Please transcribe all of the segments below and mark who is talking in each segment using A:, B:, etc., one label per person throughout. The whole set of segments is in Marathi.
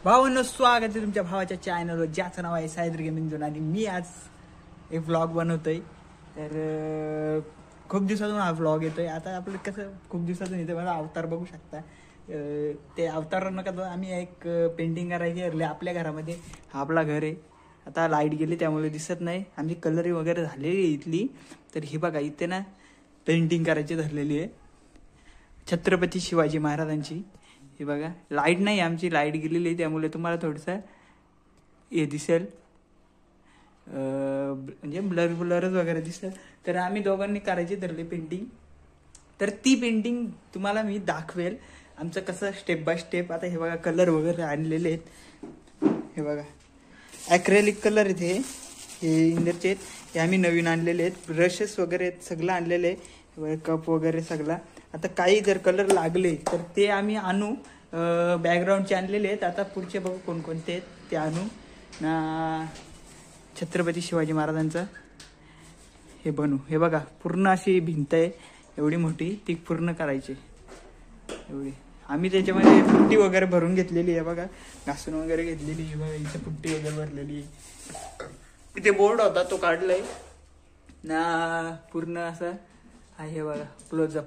A: भावांनो, स्वागत आहे तुमच्या भावाच्या चॅनलवर ज्याचं नाव आहे सायद्र गेमिंग झोन. आणि मी आज एक व्लॉग बनवतोय. तर खूप दिवसातून हा व्लॉग येतोय. आता आपलं कसं खूप दिवसातून येतोय, मला अवतार बघू शकता. ते अवतार नका तो, आम्ही एक पेंटिंग करायची ठरले आपल्या घरामध्ये. हा आपला घर आहे. आता लाईट गेली त्यामुळे दिसत नाही. आमची कलर वगैरे झालेली आहे इथली. तर ही बघा, इथे ना पेंटिंग करायची ठरलेली आहे छत्रपती शिवाजी महाराजांची. हे बघा, लाईट नाही, आमची लाईट गेलेली आहे त्यामुळे तुम्हाला थोडंसं हे दिसेल, म्हणजे ब्लर ब्लरच वगैरे दिसेल. तर आम्ही दोघांनी करायची ठरली पेंटिंग. तर ती पेंटिंग तुम्हाला मी दाखवेल आमचं कसं स्टेप बाय स्टेप. आता हे बघा, कलर वगैरे आणलेले आहेत. हे बघा, ॲक्रेलिक कलर आहेत हे इंदरचे आहेत. हे आम्ही नवीन आणलेले आहेत. ब्रशेस वगैरे सगळं आणलेलं आहे. हे बघा, कप वगैरे सगळं. आता काही जर कलर लागले तर ते आम्ही आणू. बॅकग्राऊंडचे आणलेले आहेत. आता पुढचे बघू कोणकोणते आहेत ते आणू ना. छत्रपती शिवाजी महाराजांचं हे बनवू. हे बघा, पूर्ण अशी भिंत आहे एवढी मोठी, ती पूर्ण करायची एवढी. आम्ही त्याच्यामध्ये पुट्टी वगैरे भरून घेतलेली आहे बघा, घासून वगैरे घेतलेली आहे बघा. इथे पुट्टी वगैरे भरलेली आहे. इथे बोर्ड होता तो काढलाय ना पूर्ण असं आहे बघा, क्लोजअप.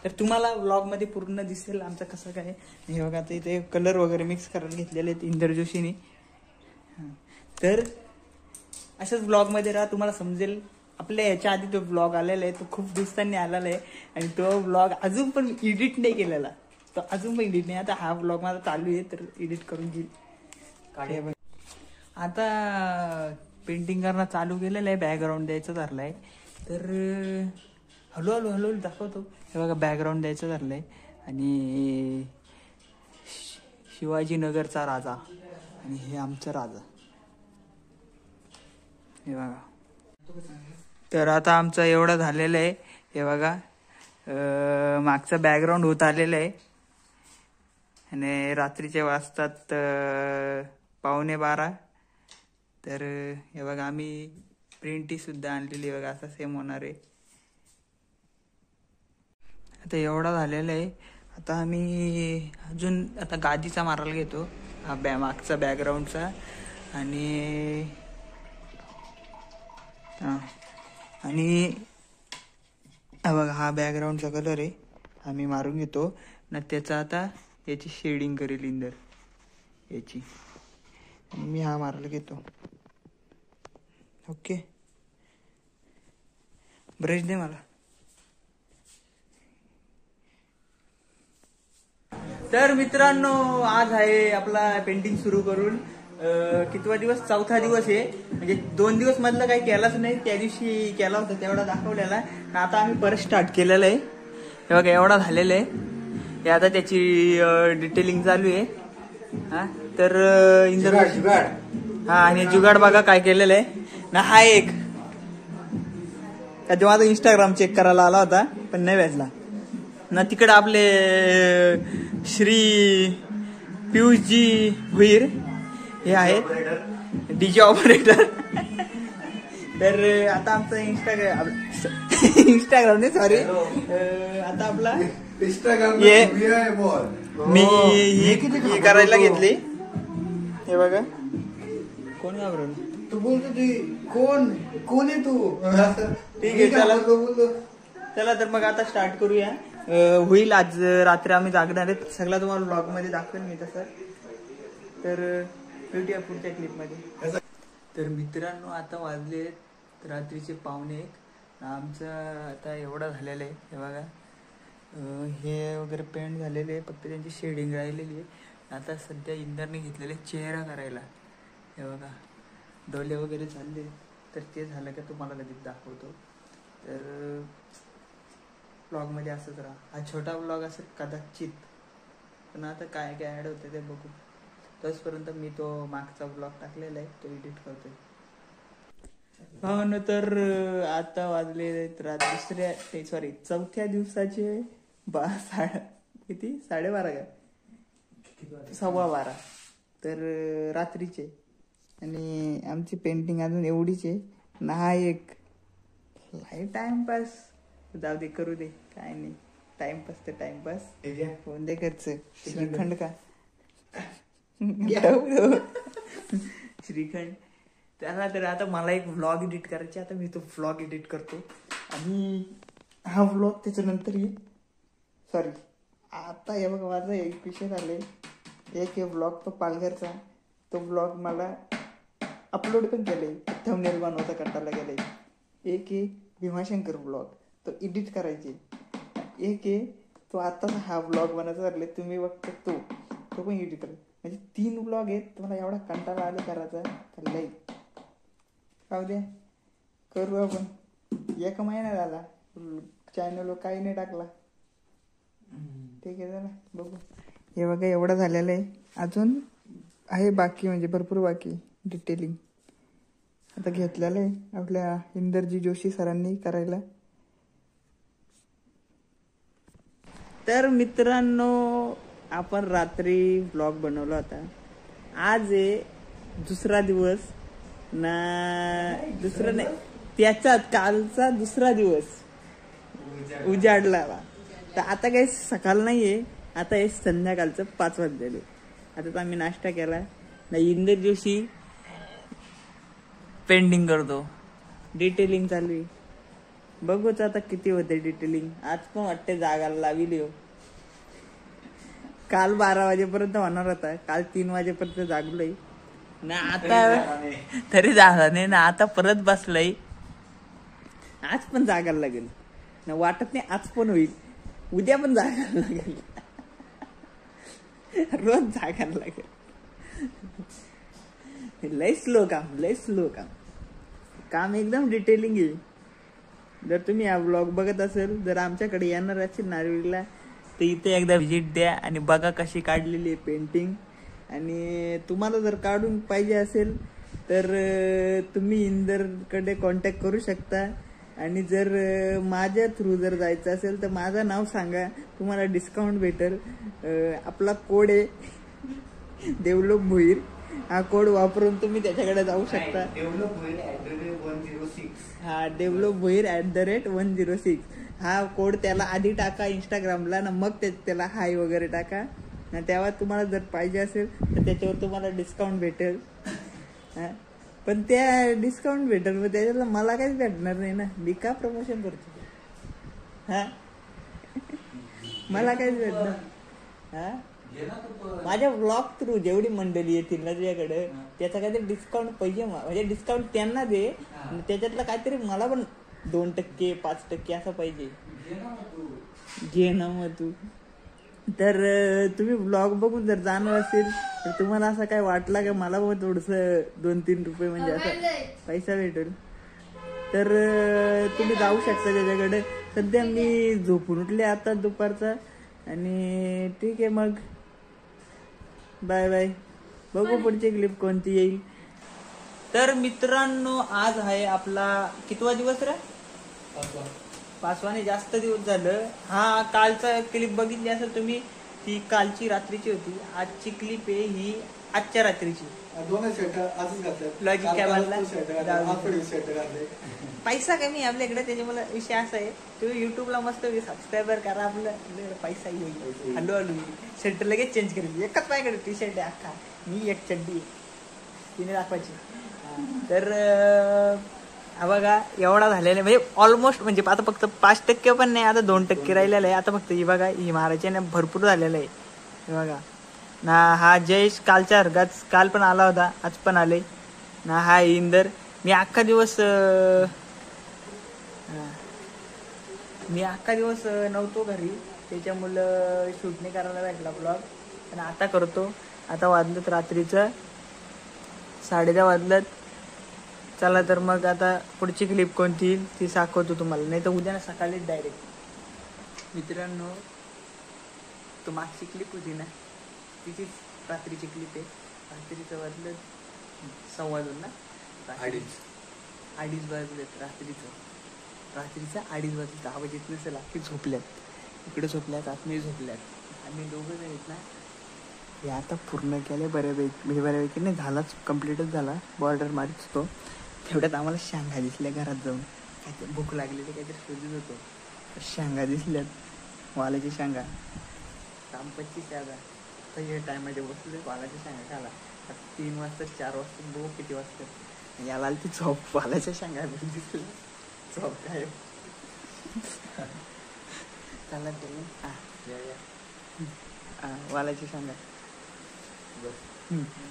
A: तर तुम्हाला व्लॉग मध्ये पूर्ण दिसेल आमचं कसं काय. हे बघा, आता इथे कलर वगैरे मिक्स करायला घेतलेले आहेत इंदर जोशीने. तर अशाच ब्लॉग मध्ये राहा, तुम्हाला समजेल. आपल्या याच्या आधी तो ब्लॉग आलेला आहे, तो खूप दिवसांनी आलेला आहे. आणि तो ब्लॉग अजून पण एडिट नाही केलेला, तो अजून पण एडिट नाही. आता हा ब्लॉग माझा चालू आहे, तर एडिट करून घेईल. आता पेंटिंग करणं चालू केलेलं आहे, बॅकग्राऊंड द्यायचं धरलंय. तर हळूहळू दाखवतो. हे बघा, बॅकग्राऊंड द्यायचं धरलंय. आणि शिवाजीनगरचा राजा आणि हे आमचं राजा. हे बघा, तर आता आमचं एवढं झालेलं आहे. हे बघा, मागचं बॅकग्राऊंड होत आलेलं आहे. आणि रात्रीचे वाजतात 11:15. तर हे बघा, आम्ही प्रिंटी सुद्धा आणलेली बघा, असं सेम होणार आहे. आता एवढा झालेला आहे. आता आम्ही अजून आता गादीचा मारायला घेतो, हा मागचा बॅकग्राऊंडचा. आणि हा बघा, हा बॅकग्राऊंडचा कलर आहे, आम्ही मारून घेतो ना. त्याचा आता याची शेडिंग करेल इंदर याची. मी हा मारायला घेतो. ओके, ब्रश दे मला. तर मित्रांनो, आज आहे आपला पेंटिंग सुरू करून कितवा दिवस, चौथा दिवस आहे. म्हणजे 2 दिवस मधलं काही केलाच नाही, त्या दिवशी केला होता तेवढा दाखवलेला. आता आम्ही परत स्टार्ट केलेलं आहे. हे बघा, एवढा झालेला आहे. हे आता त्याची डिटेलिंग चालू आहे. हा, तर इंदर हा, आणि जुगाड बघा काय केलेलं आहे ना. हा एक का माझा इंस्टाग्राम चेक करायला आला होता पण नाही भेटला ना. तिकडे आपले श्री पियुषजी भुईर हे आहेत डीजे ऑपरेटर. तर आता आमचं इंस्टाग्राम नाही, सॉरी, आता आपला मी ही करायला घेतली. हे बघा, कोण घाबरवलं
B: तू बोलतो ती कोण आहे तू.
A: ठीक आहे, चला तर मग आता स्टार्ट करूया. होईल आज रात्री आम्ही जागणार आहेत. सगळा तुम्हाला ब्लॉग मध्ये दाखवेल मी तसं. तर भेटूया पुढच्या क्लिप मध्ये. तर मित्रांनो, आता वाजले रात्रीचे 1:15. आमचं आता एवढा झालेला आहे. हे बघा, हे वगैरे पेंट झालेले आहे, फक्त त्यांची शेडिंग राहिलेली आहे. आता सध्या इंदरने घेतलेले चेहरा करायला. हे बघा, डोले वगैरे झाले. तर ते झालं का तुम्हाला लगेच दाखवतो. तर ब्लॉगमध्ये असंच राहा. हा छोटा ब्लॉग असेल कदाचित, पण आता काय काय ॲड होते ते बघू. तोचपर्यंत मी तो मागचा ब्लॉग टाकलेला आहे, तो एडिट करतोय. हो ना. तर आता वाजले चौथ्या दिवसाचे किती, 12:30 का 12:15. तर रात्रीचे. आणि आमची पेंटिंग अजून एवढीच आहे ना. हा एक टाइमपास, जाऊ दे, करू दे, काय नाही. टाइमपास तर टाइमपास होऊन दे. खर्च खंड का श्रीखंड त्याला तर आता मला एक व्लॉग एडिट करायचे. आता मी तो व्लॉग एडिट करतो आणि हा व्लॉग त्याच्यानंतर येईल. सॉरी आता हे बघा माझा एक विषय झाले. एक व्लॉग तो पालघरचा तो व्लॉग मला अपलोड पण केले. थंबनेल बनवता कंटाळा गेले. एक भीमाशंकर व्लॉग तो एडिट करायचे. एक तो आता हा व्लॉग बनायचा ठरले तुम्ही बघता तो पण एडिट करा. म्हणजे 3 व्लॉग आहेत. तुम्हाला एवढा कंटाळा आले करायचा तर लई राहू द्या करू आपण. 1 महिना झाला चॅनलवर काही नाही टाकला. ठीक आहे झाला बघू. हे बघा एवढं झालेलं आहे. अजून आहे बाकी म्हणजे भरपूर बाकी डिटेलिंग आता घेतलेलं आहे आपल्या इंदरजी जोशी सरांनी करायला. तर मित्रांनो आपण रात्री व्लॉग बनवला होता. आज आहे दुसरा दिवस ना दुसरा नाही त्याच्यात कालचा दुसरा दिवस उजाडला. तर आता काही सकाळ नाहीये. आता हे संध्याकाळचं 5 वाजलेले. आता तर आम्ही नाश्ता केला ना. इंदर जोशी पेंडिंग करतो. डिटेलिंग चालू आहे. बघूच आता किती होते डिटेलिंग. आज पण वाटते जागाला लाविली. काल 12 वाजेपर्यंत होणार होता. काल 3 वाजेपर्यंत जागलोय ना. आता तरी झाला नाही ना. आता परत बसलंय. आज पण जागायला लागेल ना. वाटत नाही आज पण होईल. उद्या पण जागायला लागेल. रोज जागायला लागेल. लय स्लो काम एकदम डिटेलिंग आहे. जर तुम्ही हा व्लॉग बघत असेल जर आमच्याकडे येणार असेल नारळीला तर इथे एकदा व्हिजिट द्या आणि बघा कशी काढलेली आहे पेंटिंग. आणि तुम्हाला जर काढून पाहिजे असेल तर तुम्ही इंदरकडे कॉन्टॅक्ट करू शकता. आणि जर माझ्या थ्रू जर जायचं असेल तर माझं नाव सांगा तुम्हाला डिस्काउंट भेटेल. आपला कोड आहे डेव्हलप भोईर. हा कोड वापरून तुम्ही त्याच्याकडे जाऊ शकता. हा डेव्हलप भोईर @106 हा कोड त्याला आधी टाका इंस्टाग्रामला ना. मग त्याला हाय वगैरे टाका ना. तेव्हा तुम्हाला जर पाहिजे असेल तर त्याच्यावर तुम्हाला डिस्काउंट भेटेल. पण त्या डिस्काउंट भेटेल मग त्याच्यातलं मला काहीच भेटणार नाही ना. मी का प्रमोशन करतो. हा मला काहीच भेटणार. हा माझ्या ब्लॉग थ्रू जेवढी मंडळी येतील ना तुझ्याकडे त्याचा काहीतरी डिस्काउंट पाहिजे. म्हणजे डिस्काउंट त्यांना दे. त्याच्यातलं काहीतरी मला पण 2% 5% असं पाहिजे. घे ना मग तू. तर तुम्ही ब्लॉग बघून जर जाणार असेल तर तुम्हाला असं काय वाटलं का मला पण थोडस 2-3 रुपये म्हणजे असं पैसा भेटेल तर तुम्ही जाऊ शकता त्याच्याकडे. सध्या मी झोपून उठले आता दुपारचा. आणि ठीक आहे मग बाय बाय. बघू पुढची क्लिप कोणती येईल. तर मित्रांनो आज आहे आपला कितवा दिवस रे. 5वाने जास्त दिवस झालं. हा कालचा क्लिप बघितली असेल तुम्ही. ती कालची रात्रीची होती. आजची क्लिप आहे ही आजच्या रात्रीची. लॉजिक काय म्हणला पैसा कमी आपल्याकडे त्याच्यामुळे विषय असा आहे तुम्ही युट्यूबला मस्त सबस्क्रायबर करा. आपलं पैसा येईल हळूहळू. शर्ट लगेच चेंज करेल. एकच माझ्याकडे टी शर्ट आहे अख्खा. मी एक चड्डी तिने दाखवायची. तर हा बघा एवढा झालेला म्हणजे ऑलमोस्ट म्हणजे आता फक्त 5% पण नाही. आता 2% राहिलेला आहे. आता फक्त ही बघा ही मारायची ना भरपूर झालेलं आहे. हे बघा ना. हा जयेश कालच्या हरगात काल पण आला होता. आज पण आले ना. हा इंदर. मी अख्खा दिवस नव्हतो घरी त्याच्यामुळं शूट नाही करायला भेटला ब्लॉग. पण आता करतो. आता वाजलं रात्रीचं 10:30 वाजलं. चला तर मग आता पुढची क्लिप कोणती येईल ती दाखवतो तुम्हाला. नाही तर उद्या ना सकाळीच डायरेक्ट. मित्रांनो तो मागची क्लिप होती ना तिचीच रात्रीची क्लिप आहे. रात्रीचं वाजलं 2:15 ना. 2:30 वाजलेत रात्रीचं 2:30 वाजले. आवाज येत नसेल. अख्खी झोपल्यात. इकडे झोपल्यात आतमध्ये झोपल्यात. आम्ही दोघं आहेत ना. हे आता पूर्ण केलं बऱ्यापैकी म्हणजे बऱ्यापैकी नाही झालाच कम्प्लीटच झाला. बॉर्डर मारीच तो. तेवढ्यात आम्हाला शेंगा दिसल्या घरात जाऊन. काहीतरी भूक लागलेली काहीतरी शोधत होतो. शेंगा दिसल्यात वालाची शेंगा. 25 शेंगा आता हे टायमामध्ये बसले वालाच्या शेंगा खायला. आता 3 वाजता 4 वाजता बघू किती वाजता याला आली ती झोप. वालाच्या शेंगा दिसलं झोप काय त्याला वालाची शेंगा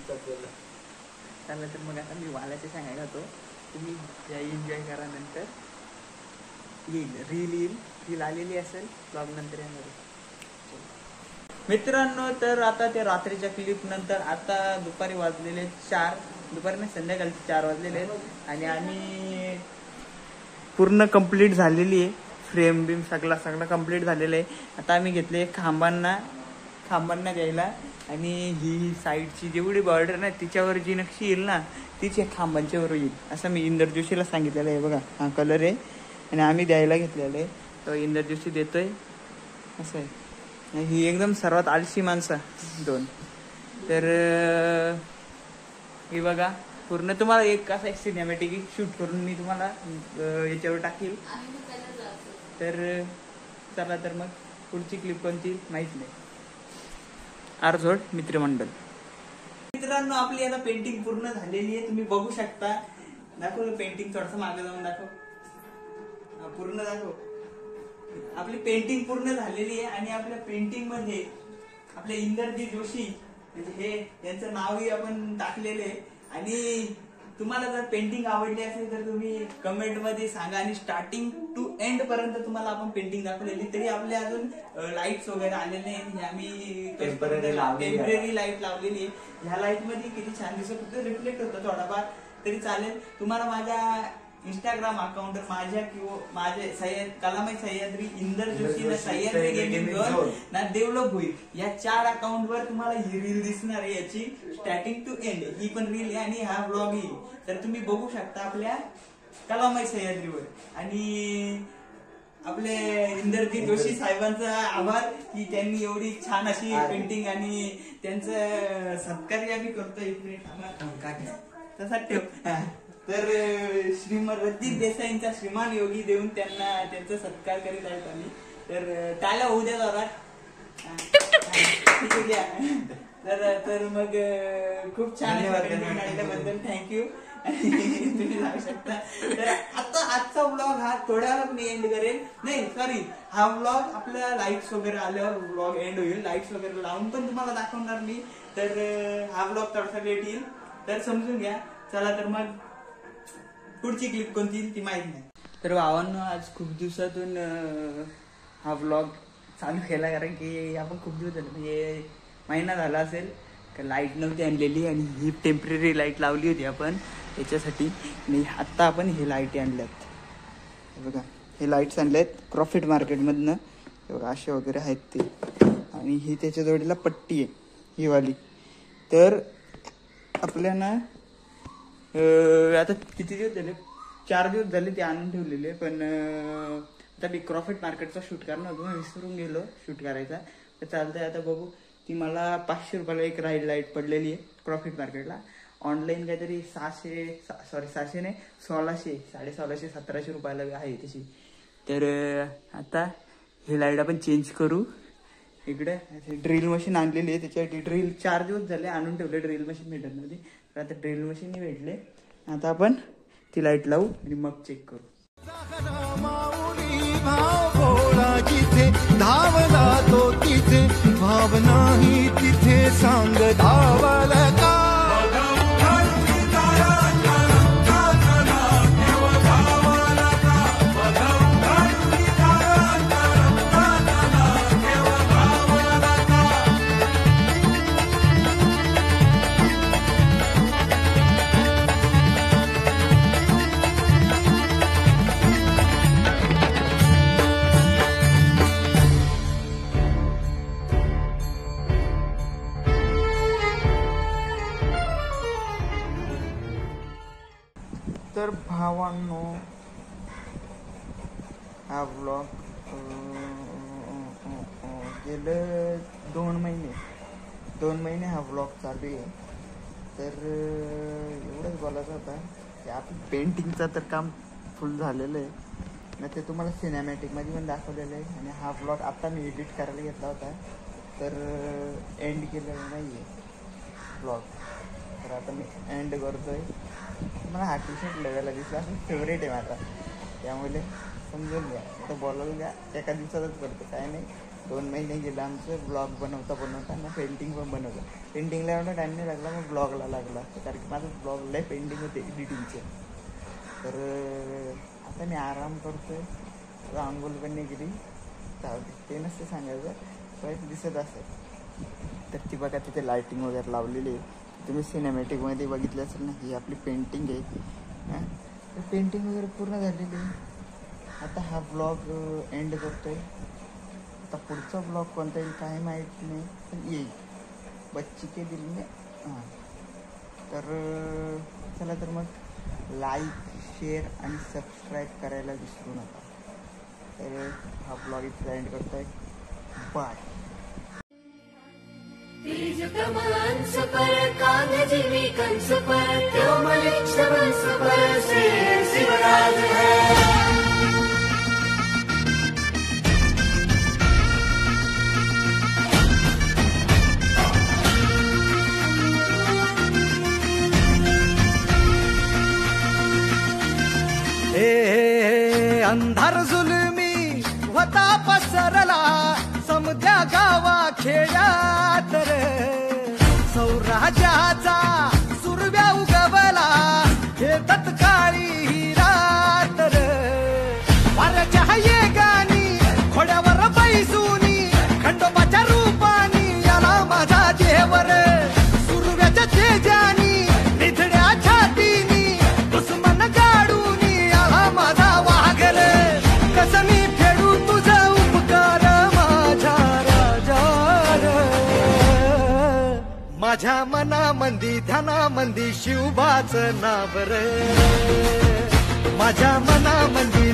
A: त्याला. तर मग आता मी वालाच्या शेंगा खातो. तुम्ही या एन्जॉय करा. नंतर रील आलेली असेल ब्लॉग नंतर येणार मित्रांनो. तर आता ते रात्रीच्या क्लिप नंतर आता दुपारी वाजलेले 4, दुपारी नाही संध्याकाळचे 4 वाजलेले आहेत आणि आम्ही पूर्ण कंप्लीट झालेली आहे. फ्रेम बिम सगळं कंप्लीट झालेलं आहे. आता आम्ही घेतले खांबांना द्यायला आणि ही साईडची जेवढी बॉर्डर ना तिच्यावर जी नक्षी येईल ना तीच या खांबांच्यावर येईल असं मी इंदर जोशीला सांगितलेलं आहे. बघा हा कलर आहे आणि आम्ही द्यायला घेतलेलं आहे. तो इंदर जोशी देतोय असं आहे. ही एकदम सर्वात आळशी माणसं 2. तर ही बघा पूर्ण तुम्हाला एक असा एक सिनेमॅटिक शूट करून मी तुम्हाला याच्यावर टाकील. तर चला तर मग पुढची क्लिप कोणती माहित नाही. आरझोड मित्रमंडळ. मित्रांनो आपली आता पेंटिंग पूर्ण झालेली आहे. तुम्ही बघू शकता. दाखव पेंटिंग थोडस मागे जाऊन दाखव. पूर्ण दाखव. आपली पेंटिंग पूर्ण झालेली आहे आणि आपल्या पेंटिंग मध्ये आपले इंदरजी जोशी म्हणजे हे यांचं नावही आपण टाकलेले आहे. आणि तुम्हाला जर पेंटिंग आवडली असेल तर तुम्ही कमेंट मध्ये सांगा. आणि स्टार्टिंग टू एंड पर्यंत तुम्हाला आपण पेंटिंग दाखवलेली. तरी आपले अजून लाईट्स वगैरे आलेले नाही. आम्ही टेम्पररी लाईट लावलेली आहे. ह्या लाईट मध्ये किती छान दिसत होतं. रिफ्लेक्ट होतं थोडाफार तरी चालेल. तुम्हाला माझ्या इंस्टाग्राम अकाउंटवर माझ्या किंवा माझे कलामय सह्याद्री इंदर जोशी ना सह्याद्री गेमिंग झोन ना डेव्हलप होईल या 4 अकाउंटवर तुम्हाला ही रील दिसणार आहे. याची स्टार्टिंग टू एंड ही पण रील आहे आणि हा ब्लॉग येईल. तर तुम्ही बघू शकता आपल्या कलामय सह्याद्रीवर. आणि आपले इंदरजी जोशी साहेबांचा आभार की त्यांनी एवढी छान अशी पेंटिंग आणि त्यांचं सत्कार आम्ही करतो. एक मिनिट तसा ठेव. तर श्रीमान रणजित देसाईंचा श्रीमान योगी देऊन त्यांना त्यांचा सत्कार करीत आहेत आम्ही. तर त्याला होऊ द्या जोरात. तर मग खूप छान बद्दल थँक्यू. तुम्ही जाऊ शकता. तर आता आजचा ब्लॉग हा थोड्या वेळात मी एंड करेल. नाही सॉरी हा ब्लॉग आपल्या लाईट्स वगैरे आल्यावर ब्लॉग एंड होईल. लाईट्स वगैरे लावून पण तुम्हाला दाखवणार मी. तर हा ब्लॉग थोडासा लेट येईल तर समजून घ्या. चला तर मग पुढची क्लिप कोणती ती माहित नाही. तर भावांनो आज खूप दिवसातून हा ब्लॉग चालू केला. कारण की आपण खूप दिवस झाले म्हणजे महिना झाला असेल लाईट नव्हती आणलेली आणि ही टेम्पररी लाईट लावली होती आपण याच्यासाठी. आणि आत्ता आपण हे लाईट आणल्यात. बघा हे लाईट्स आणल्यात क्रॉफिट मार्केटमधनं. हे बघा असे वगैरे आहेत ते. आणि ही त्याच्या जोडीला पट्टी आहे ही वाली. तर आपल्याला आता किती दिवस झाले 4 दिवस झाले ते आणून ठेवलेले. पण आता मी क्रॉफिट मार्केटचा शूट करणार होतो विसरून गेलो शूट करायचा. तर चालतंय आता बघू. ती मला 500 रुपयाला एक लाईट पडलेली आहे क्रॉफिट मार्केटला. ऑनलाईन काहीतरी 600 नाही 1600 1650 1700 रुपयाला आहे त्याची. तर आता हे लाईट आपण चेंज करू. इकडे ड्रिल मशीन आणलेली आहे त्याच्यासाठी. ड्रिल 4 दिवस झाले आणून ठेवले. ड्रिल मशीन भेटत नव्हती तर आता ड्रिल मशीन भेटले. आता आपण ती लाईट लावू आणि मग चेक करू. जिथे धावला तो तिथे भावना ही तिथे सांग धावल का. तर भावांनो हा ब्लॉग गेले 2 महिने हा ब्लॉग चालू आहे. तर एवढंच बोलायचं होता की आपण पेंटिंगचं तर काम फुल झालेलं आहे ना. ते तुम्हाला सिनेमॅटिकमध्ये पण दाखवलेलं आहे. आणि हा ब्लॉग आता मी एडिट करायला घेतला होता तर एंड केलेलं नाही आहे ब्लॉग. तर आता मी एंड करतोय. मला हा टी शर्ट लगायला दिसला फेवरेट आहे माझा, त्यामुळे समजून घ्या. आता बोलायला घ्या एका दिवसातच करतो, काय नाही. 2 महिने गेलं आमचं ब्लॉग बनवता ना पेंटिंग पण बनवलं. पेंटिंगला एवढा टाईम नाही लागला, मग ब्लॉगला लागला, कारण की माझं ब्लॉग लय पेंटिंग होते एडिटिंगचे. तर आता मी आराम करतोय. आंघोळ पण नाही गेली, ते नसते सांगायचं, पण दिसत असेल. तर ती बघा तिथे लायटिंग वगैरे लावलेली आहे. तुम्ही सिनेमॅटिकमध्ये बघितलं असेल ना, ही आपली पेंटिंग आहे. तर पेंटिंग वगैरे पूर्ण झालेली आहे. आता हा ब्लॉग एंड करतोय. आता पुढचा ब्लॉग कोणता येईल काय माहीत नाही, पण येईल. बच्ची के दिल में. हां, तर चला तर मग लाईक, शेअर आणि सबस्क्राईब करायला विसरू नका. तर हा ब्लॉग इथे एंड करतोय. बाय.
C: तीज प्रमांस पर कांगजीवी कंस पर त्यो मलिक्ष वंश पर श्री शिवराज है.
B: अंधार जुलमी होता पसरला समध्या गावा खेड्यात रे. सौराजाचा सुरव्या उगवला हे तत्काळी ही रात रे. वाऱ्याच्या ये गाणी खोड्यावर बैसूनी खंडोबाच्या रूपानी याला माझा देवर. सुरव्याच्या तेजानी निधड्या छातीनी दुश्मन गाडूनी याला माझा वाघर. कसं मी फेडू तुझा उपकार माझ्या राजा. माझ्या मनामंदी ध्यानामंदी शिवबाचं नाव रे. माझ्या मनामंदी